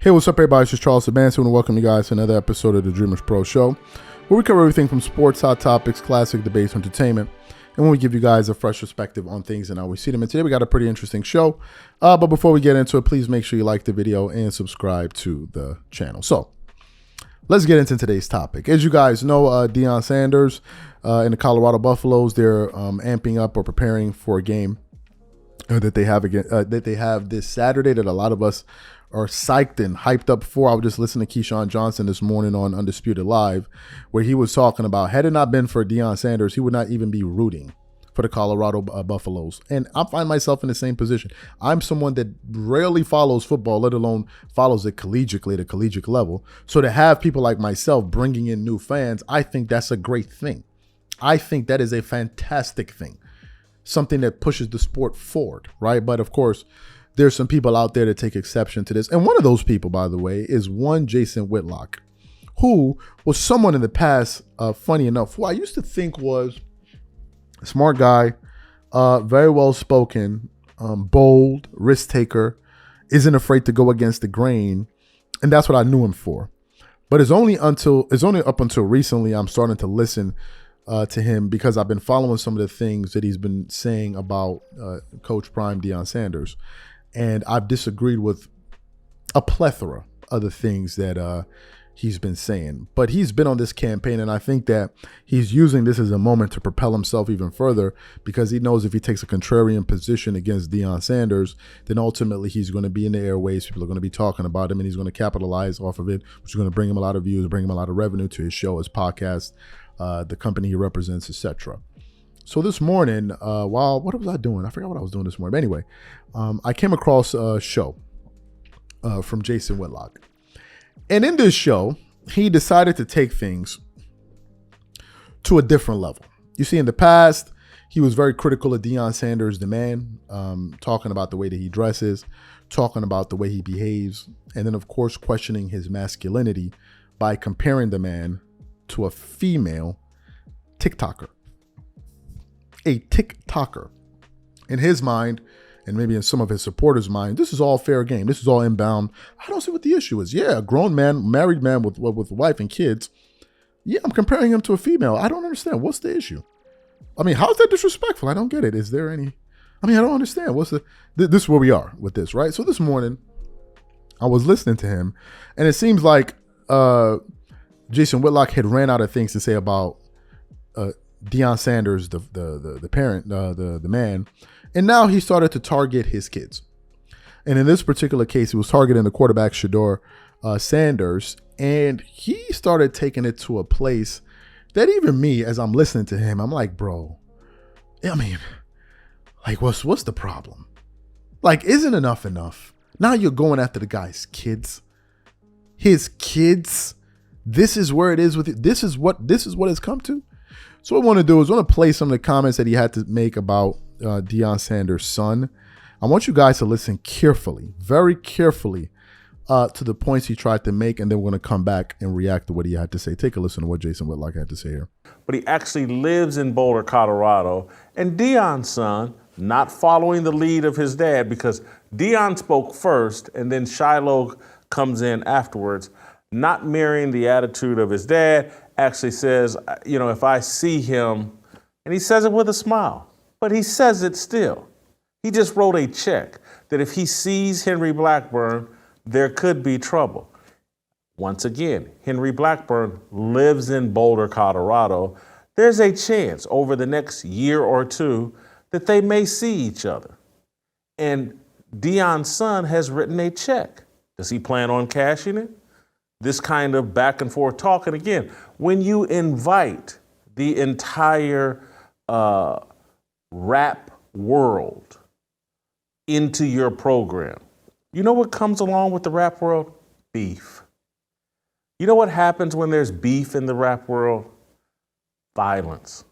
Hey, what's up, everybody? It's just Charles Sebastian. I want to welcome you guys to another episode of the Dreamerspro Show, where we cover everything from sports, hot topics, classic debates, entertainment, and when we give you guys a fresh perspective on things and how we see them. And today we got a pretty interesting show. But before we get into it, please make sure you like the video and subscribe to the channel. So let's get into today's topic. As you guys know, Deion Sanders and the Colorado Buffaloes, they're amping up or preparing for a game that they have this Saturday that a lot of us are psyched and hyped up for. I was just listening to Keyshawn Johnson this morning on Undisputed Live, where he was talking about, had it not been for Deion Sanders, he would not even be rooting for the Colorado Buffaloes. And I find myself in the same position. I'm someone that rarely follows football, let alone follows it collegiately at a collegiate level. So to have people like myself bringing in new fans, I think that's a great thing. I think that is a fantastic thing. Something that pushes the sport forward, right? But of course, there's some people out there that take exception to this. And one of those people, by the way, is one Jason Whitlock, who was someone in the past, funny enough, who I used to think was a smart guy, very well-spoken, bold, risk taker, isn't afraid to go against the grain. And that's what I knew him for. But it's only up until recently I'm starting to listen to him, because I've been following some of the things that he's been saying about Coach Prime Deion Sanders. And I've disagreed with a plethora of the things that he's been saying. But he's been on this campaign, and I think that he's using this as a moment to propel himself even further, because he knows if he takes a contrarian position against Deion Sanders, then ultimately he's going to be in the airways. People are going to be talking about him, and he's going to capitalize off of it, which is going to bring him a lot of views, bring him a lot of revenue to his show, his podcast, the company he represents, etc. So this morning, what was I doing? I forgot what I was doing this morning. But anyway, I came across a show from Jason Whitlock. And in this show, he decided to take things to a different level. You see, in the past, he was very critical of Deion Sanders, the man, talking about the way that he dresses, talking about the way he behaves, and then, of course, questioning his masculinity by comparing the man to a female TikToker. A TikToker. In his mind, and maybe in some of his supporters' mind, this is all fair game. This is all inbound. I don't see what the issue is. Yeah, a grown man, married man with a wife and kids. Yeah, I'm comparing him to a female. I don't understand. What's the issue? I mean, how's that disrespectful? I don't get it. Is there any? I mean, I don't understand. This is where we are with this, right? So this morning, I was listening to him, and it seems like Jason Whitlock had ran out of things to say about Deion Sanders, the parent, the man, and now he started to target his kids. And in this particular case, he was targeting the quarterback, Shedeur Sanders, and he started taking it to a place that even me, as I'm listening to him, I'm like, bro, I mean, like, what's the problem? Like, isn't enough? Now you're going after the guy's kids, his kids. This is where it is with it. This is what it's come to. So what I want to do is I want to play some of the comments that he had to make about Deion Sanders' son. I want you guys to listen carefully, very carefully, to the points he tried to make, and then we're going to come back and react to what he had to say. Take a listen to what Jason Whitlock had to say here. But he actually lives in Boulder, Colorado, and Deion's son, not following the lead of his dad, because Deion spoke first, and then Shiloh comes in afterwards, not mirroring the attitude of his dad, actually says, if I see him, and he says it with a smile, but he says it still. He just wrote a check that if he sees Henry Blackburn, there could be trouble. Once again, Henry Blackburn lives in Boulder, Colorado. There's a chance over the next year or two that they may see each other. And Deion's son has written a check. Does he plan on cashing it? This kind of back and forth talk. And again, when you invite the entire rap world into your program, you know what comes along with the rap world? Beef. You know what happens when there's beef in the rap world? Violence.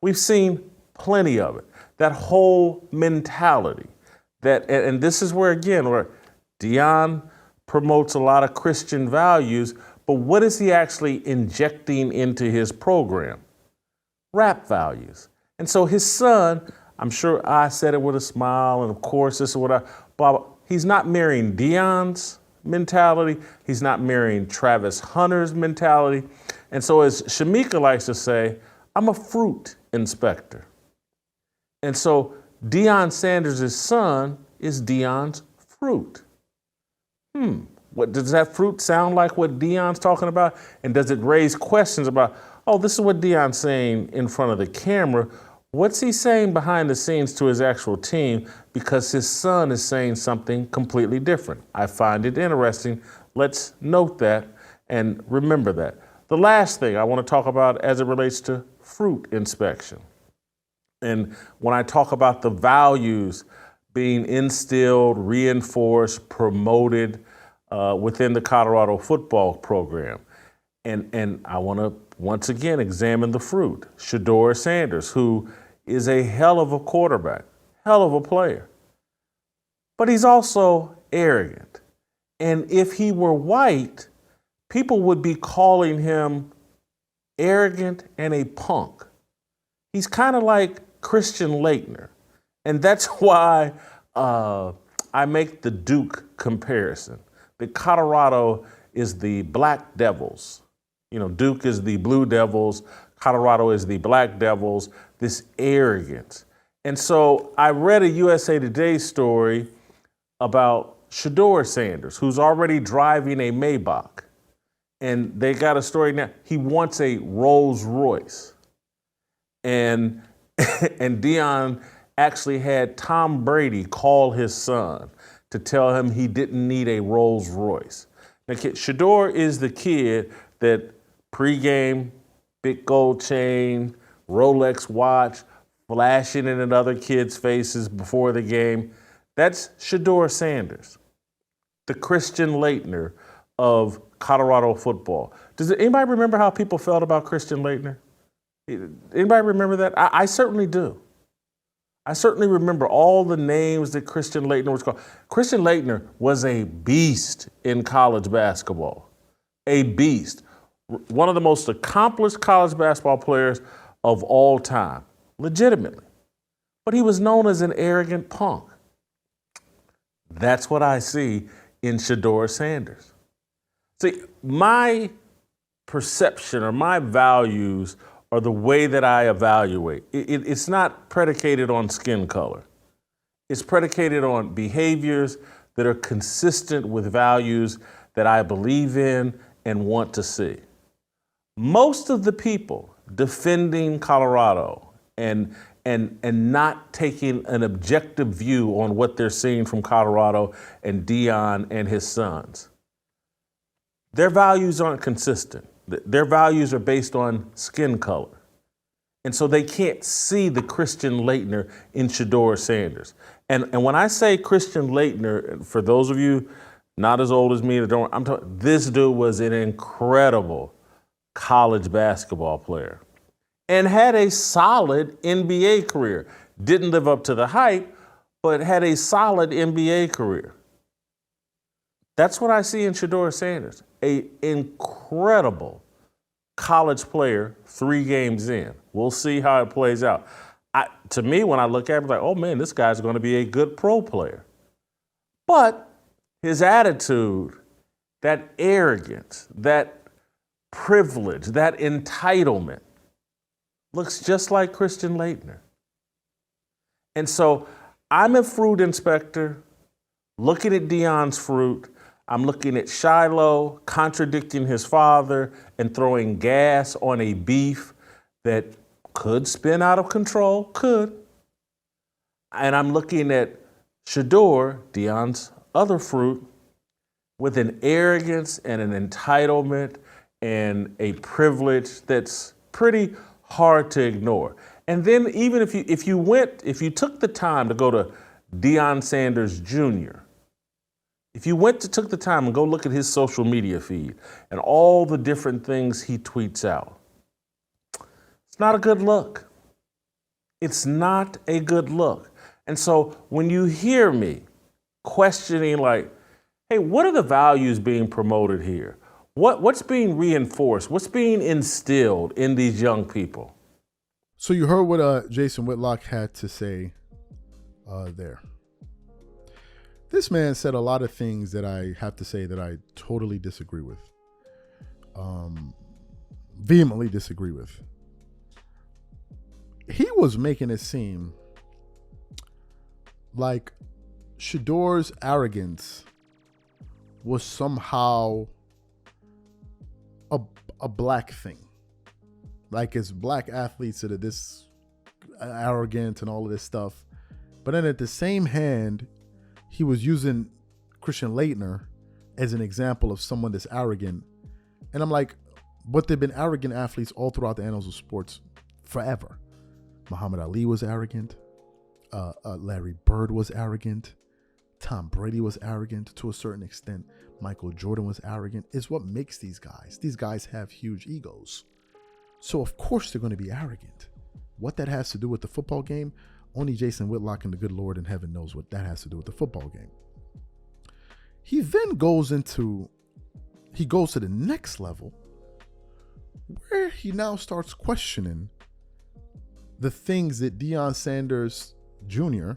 We've seen plenty of it. That whole mentality. And this is where Deion promotes a lot of Christian values, but what is he actually injecting into his program? Rap values. And so his son, I'm sure I said it with a smile, and of course this is what he's not marrying Deion's mentality. He's not mirroring Travis Hunter's mentality. And so as Shamika likes to say, I'm a fruit inspector. And so Deion Sanders' son is Deion's fruit. What does that fruit sound like what Deion's talking about? And does it raise questions about, oh, this is what Deion's saying in front of the camera. What's he saying behind the scenes to his actual team? Because his son is saying something completely different. I find it interesting. Let's note that and remember that. The last thing I want to talk about as it relates to fruit inspection. And when I talk about the values being instilled, reinforced, promoted within the Colorado football program. And I want to once again examine the fruit. Shedeur Sanders, who is a hell of a quarterback, hell of a player. But he's also arrogant. And if he were white, people would be calling him arrogant and a punk. He's kind of like Christian Laettner. And that's why I make the Duke comparison. The Colorado is the Black Devils. You know, Duke is the Blue Devils. Colorado is the Black Devils, this arrogance. And so I read a USA Today story about Shedeur Sanders, who's already driving a Maybach. And they got a story now. He wants a Rolls Royce. And Deion actually had Tom Brady call his son to tell him he didn't need a Rolls Royce. Now, Shedeur is the kid that pregame, big gold chain, Rolex watch, flashing it in other kids' faces before the game. That's Shedeur Sanders, the Christian Laettner of Colorado football. Does anybody remember how people felt about Christian Laettner? Anybody remember that? I certainly do. I certainly remember all the names that Christian Laettner was called. Christian Laettner was a beast in college basketball, a beast. One of the most accomplished college basketball players of all time, legitimately. But he was known as an arrogant punk. That's what I see in Shedeur Sanders. See, my perception or my values are the way that I evaluate. It's not predicated on skin color. It's predicated on behaviors that are consistent with values that I believe in and want to see. Most of the people defending Colorado and not taking an objective view on what they're seeing from Colorado and Deion and his sons, their values aren't consistent. Their values are based on skin color. And so they can't see the Christian Laettner in Shedeur Sanders. And when I say Christian Laettner, for those of you not as old as me, this dude was an incredible college basketball player and had a solid NBA career. Didn't live up to the hype, but had a solid NBA career. That's what I see in Shedeur Sanders, an incredible college player 3 games in. We'll see how it plays out. To me, when I look at him, I'm like, oh man, this guy's going to be a good pro player. But his attitude, that arrogance, that privilege, that entitlement, looks just like Christian Laettner. And so I'm a fruit inspector looking at Deion's fruit. I'm looking at Shiloh contradicting his father and throwing gas on a beef that could spin out of control, could. And I'm looking at Shedeur, Deion's other fruit, with an arrogance and an entitlement and a privilege that's pretty hard to ignore. And then even if you took the time to go to Deion Sanders Jr., if you took the time and go look at his social media feed and all the different things he tweets out, it's not a good look. It's not a good look. And so when you hear me questioning like, hey, what are the values being promoted here? What's being reinforced? What's being instilled in these young people? So you heard what Jason Whitlock had to say there. This man said a lot of things that I have to say that I totally disagree with. Vehemently disagree with. He was making it seem like Shador's arrogance was somehow a black thing. Like it's black athletes that are this arrogant and all of this stuff. But then at the same hand, he was using Christian Laettner as an example of someone that's arrogant. And I'm like, but they've been arrogant athletes all throughout the annals of sports forever. Muhammad Ali was arrogant. Larry Bird was arrogant. Tom Brady was arrogant to a certain extent. Michael Jordan was arrogant. It's what makes these guys. These guys have huge egos. So of course they're going to be arrogant. What that has to do with the football game, only Jason Whitlock and the good Lord in heaven knows what that has to do with the football game. He then goes to the next level where he now starts questioning the things that Deion Sanders Jr.,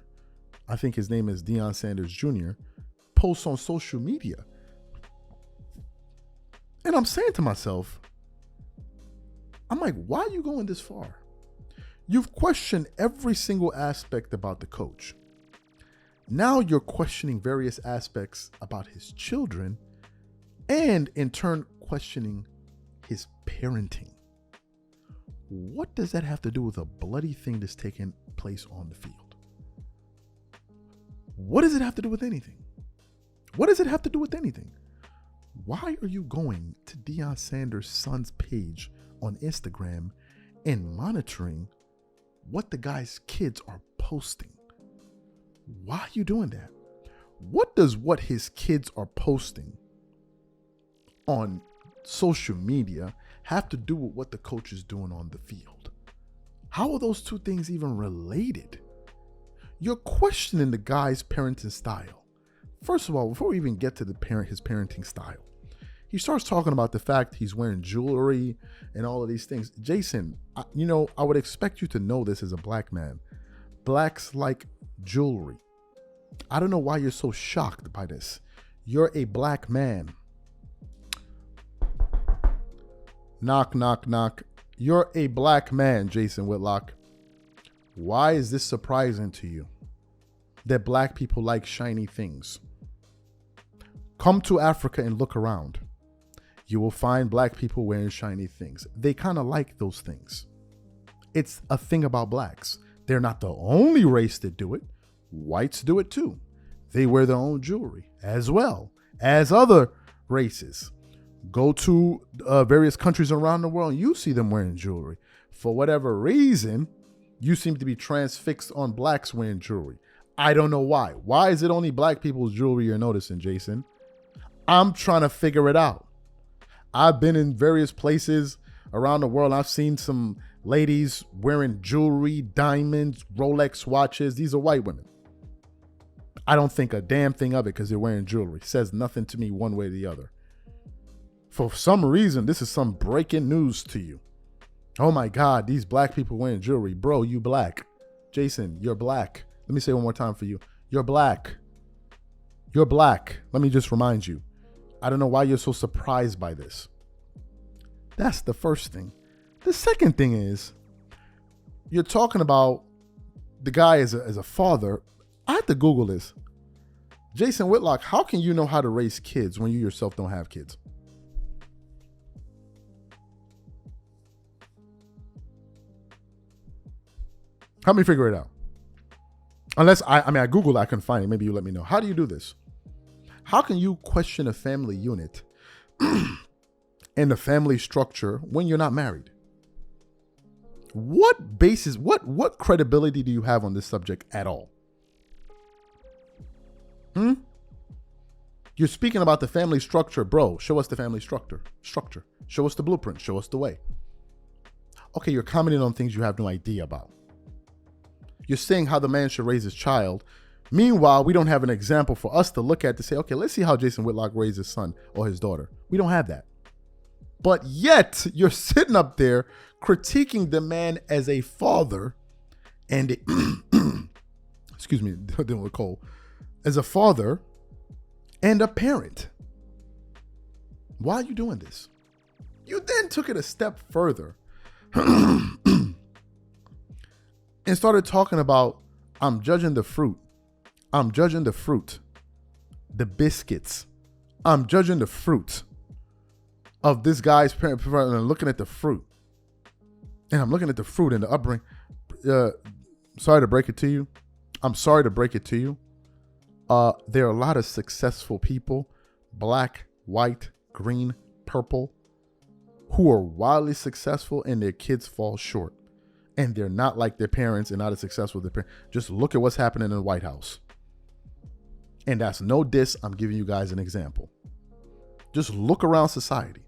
I think his name is Deion Sanders Jr., posts on social media. And I'm saying to myself, I'm like, why are you going this far? You've questioned every single aspect about the coach. Now you're questioning various aspects about his children and in turn questioning his parenting. What does that have to do with a bloody thing that's taking place on the field? What does it have to do with anything? What does it have to do with anything? Why are you going to Deion Sanders' son's page on Instagram and monitoring what the guy's kids are posting? Why are you doing that? What does what his kids are posting on social media have to do with what the coach is doing on the field? How are those two things even related? You're questioning the guy's parenting style. First of all, before we even get to his parenting style, he starts talking about the fact he's wearing jewelry and all of these things. Jason, I would expect you to know this as a black man. Blacks like jewelry. I don't know why you're so shocked by this. You're a black man. Knock, knock, knock. You're a black man, Jason Whitlock. Why is this surprising to you that black people like shiny things? Come to Africa and look around. You will find black people wearing shiny things. They kind of like those things. It's a thing about blacks. They're not the only race that do it. Whites do it too. They wear their own jewelry as well as other races. Go to various countries around the world, you see them wearing jewelry. For whatever reason, you seem to be transfixed on blacks wearing jewelry. I don't know why. Why is it only black people's jewelry you're noticing, Jason? I'm trying to figure it out. I've been in various places around the world. I've seen some ladies wearing jewelry, diamonds, Rolex watches. These are white women. I don't think a damn thing of it because they're wearing jewelry. It says nothing to me one way or the other. For some reason, this is some breaking news to you. Oh my God, these black people wearing jewelry. Bro, you black. Jason, you're black. Let me say one more time for you. You're black. You're black. Let me just remind you. I don't know why you're so surprised by this. That's the first thing. The second thing is, you're talking about the guy as a father. I had to Google this. Jason Whitlock, how can you know how to raise kids when you yourself don't have kids? Help me figure it out. Unless I Googled, I can find it. Maybe you let me know. How do you do this? How can you question a family unit and the family structure when you're not married? What basis, what credibility do you have on this subject at all? You're speaking about the family structure, bro. Show us the family structure. Show us the blueprint. Show us the way. Okay, you're commenting on things you have no idea about. You're saying how the man should raise his child. Meanwhile, we don't have an example for us to look at to say, okay, let's see how Jason Whitlock raised his son or his daughter. We don't have that. But yet, you're sitting up there critiquing the man as a father and excuse me, dealing with cold. as a father and a parent. Why are you doing this? You then took it a step further and started talking about, I'm judging the fruit. I'm judging the fruit. The biscuits. I'm judging the fruit of this guy's parent, and I'm looking at the fruit. And I'm looking at the fruit and the upbringing. Sorry to break it to you. I'm sorry to break it to you. There are a lot of successful people, black, white, green, purple, who are wildly successful and their kids fall short. And they're not like their parents and not as successful as their parents. Just look at what's happening in the White House. And that's no diss. I'm giving you guys an example. Just look around society.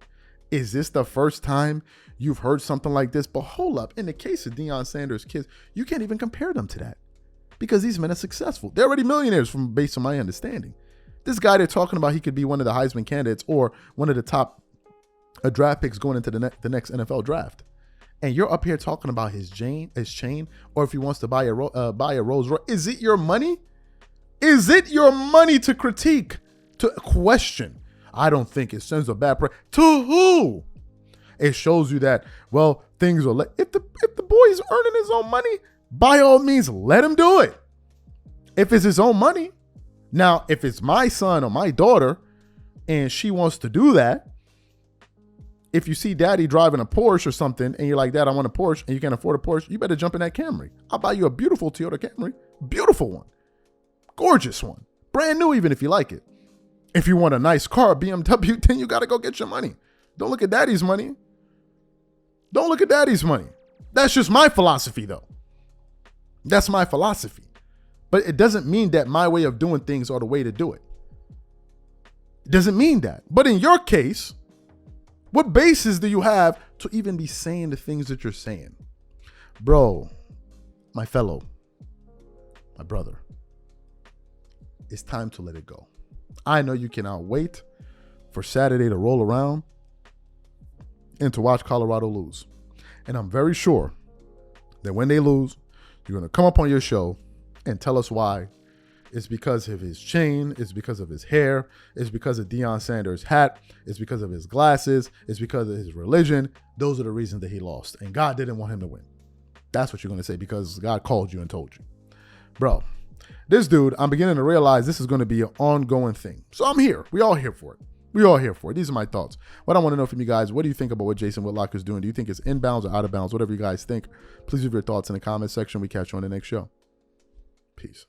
Is this the first time you've heard something like this? But hold up. In the case of Deion Sanders' kids, you can't even compare them to that because these men are successful. They're already millionaires based on my understanding. This guy they're talking about, he could be one of the Heisman candidates or one of the top draft picks going into the next NFL draft. And you're up here talking about his chain, or if he wants to buy a Rolls Royce. Is it your money? Is it your money to critique, to question? I don't think it sends a bad press. To who? It shows you that, well, things are if the boy's earning his own money, by all means, let him do it. If it's his own money. Now, if it's my son or my daughter and she wants to do that, if you see daddy driving a Porsche or something and you're like, Dad, I want a Porsche, and you can't afford a Porsche, you better jump in that Camry. I'll buy you a beautiful Toyota Camry. Beautiful one. Gorgeous one. Brand new even if you like it. If you want a nice car, BMW, then you got to go get your money. Don't look at daddy's money. Don't look at daddy's money. That's just my philosophy, though. That's my philosophy. But it doesn't mean that my way of doing things are the way to do it. It doesn't mean that. But in your case, what basis do you have to even be saying the things that you're saying? Bro, my fellow, my brother, it's time to let it go. I know you cannot wait for Saturday to roll around and to watch Colorado lose. And I'm very sure that when they lose, you're going to come up on your show and tell us why. It's because of his chain. It's because of his hair. It's because of Deion Sanders' hat. It's because of his glasses. It's because of his religion. Those are the reasons that he lost. And God didn't want him to win. That's what you're going to say because God called you and told you. Bro, this dude, I'm beginning to realize this is going to be an ongoing thing. So I'm here. We all here for it. We all here for it. These are my thoughts. What I want to know from you guys, what do you think about what Jason Whitlock is doing? Do you think it's inbounds or out of bounds? Whatever you guys think, please leave your thoughts in the comment section. We catch you on the next show. Peace.